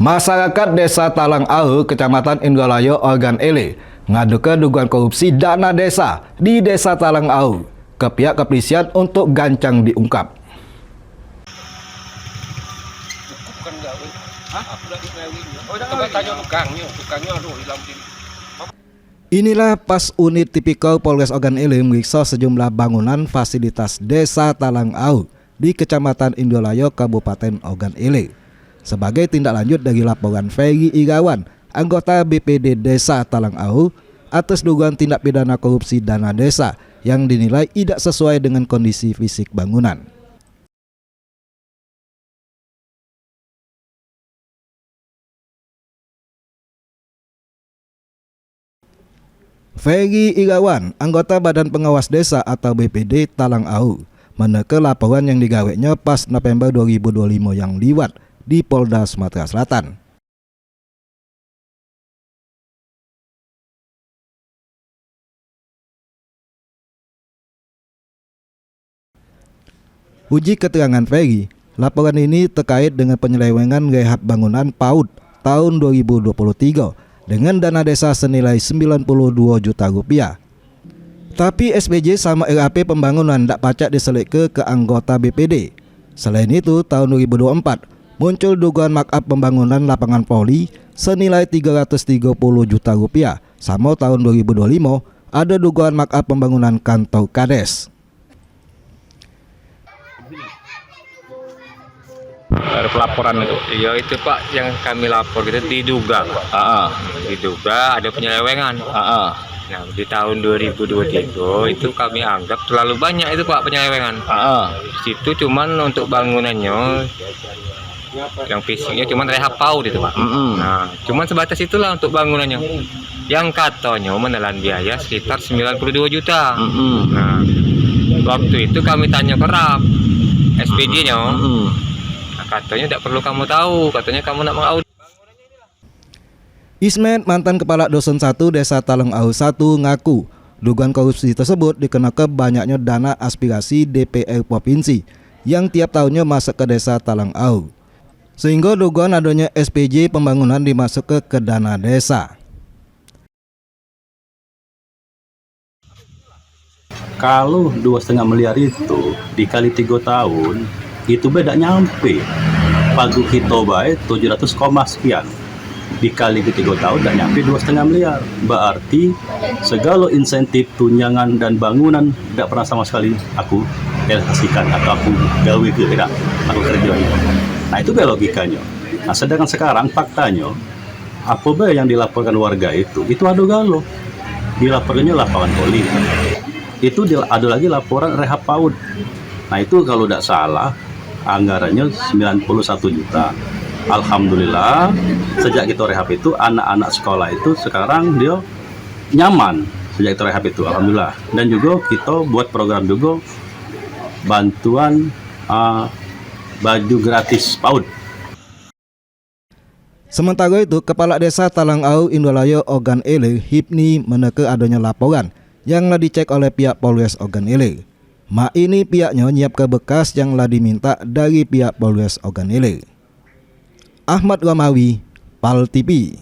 Masyarakat Desa Talang Ahu, Kecamatan Indralaya, Ogan Ile, ngadukan dugaan korupsi dana desa di Desa Talang Ahu ke pihak kepolisian untuk gancang diungkap. Inilah pas unit tipikal Polres Ogan Ile meriksa sejumlah bangunan fasilitas Desa Talang Ahu di Kecamatan Indralaya, Kabupaten Ogan Ile. Sebagai tindak lanjut dari laporan Ferry Irawan, anggota BPD Desa Talang Ahu, atas dugaan tindak pidana korupsi dana desa yang dinilai tidak sesuai dengan kondisi fisik bangunan. Ferry Irawan, anggota Badan Pengawas Desa atau BPD Talang Ahu, meneka laporan yang digaweknya pas November 2025 yang liwat di Polda Sumatera Selatan. Uji keterangan Ferry, laporan ini terkait dengan penyelewengan rehab bangunan PAUD tahun 2023 dengan dana desa senilai 92 juta rupiah. Tapi SPJ sama RAP pembangunan tidak pacak diselike ke anggota BPD. Selain itu, tahun 2024 muncul dugaan markup pembangunan lapangan voli senilai 330 juta rupiah. Sama tahun 2025 ada dugaan markup pembangunan kantor Kades. Pelaporan itu, ya itu Pak yang kami lapor itu diduga, diduga ada penyelewengan. Nah di tahun 2023 itu kami anggap terlalu banyak itu Pak penyelewengan. Situ cuman untuk bangunannya, yang fisiknya cuman rehab PAUD itu Pak. Nah cuman sebatas itulah untuk bangunannya. Yang katanya menelan biaya sekitar 92 juta. Nah waktu itu kami tanya ke RAP SPJ-nya. Katanya tidak perlu kamu tahu, katanya kamu nak mengaudit. Ismet, mantan Kepala Dosen 1 Desa Talang Ahu 1, ngaku dugaan korupsi tersebut dikenakan banyaknya dana aspirasi DPR Provinsi yang tiap tahunnya masuk ke Desa Talang Ahu, sehingga dugaan adanya SPJ pembangunan dimasuk ke dana desa. Kalau 2,5 miliar itu dikali 3 tahun, itu beda nyampe. Pagu kita baik 700, sekian dikali ke 3 tahun dan nyampe 2,5 miliar. Berarti segala insentif tunjangan dan bangunan tidak pernah sama sekali aku realisasikan atau aku gawe ke tidak aku kerja. Nah itu logikanya. Nah sedangkan sekarang faktanya apa yang dilaporkan warga itu ada galo. Dilaporkannya lapangan voli. Itu ada lagi laporan rehab PAUD. Nah itu kalau tidak salah anggarannya 91 juta. Alhamdulillah sejak kita rehab itu anak-anak sekolah itu sekarang dia nyaman sejak kita rehab itu, alhamdulillah. Dan juga kita buat program juga bantuan baju gratis PAUD. Sementara itu, Kepala Desa Talang Ahu Indralaya Ogan Ile Hipni meneka adanya laporan yang telah dicek oleh pihak Polres Ogan Ile. Mak ini pihaknya nyiapkan bekas yang telah diminta dari pihak Polres Ogan Ile. Ahmad Ramawi, PAL TV.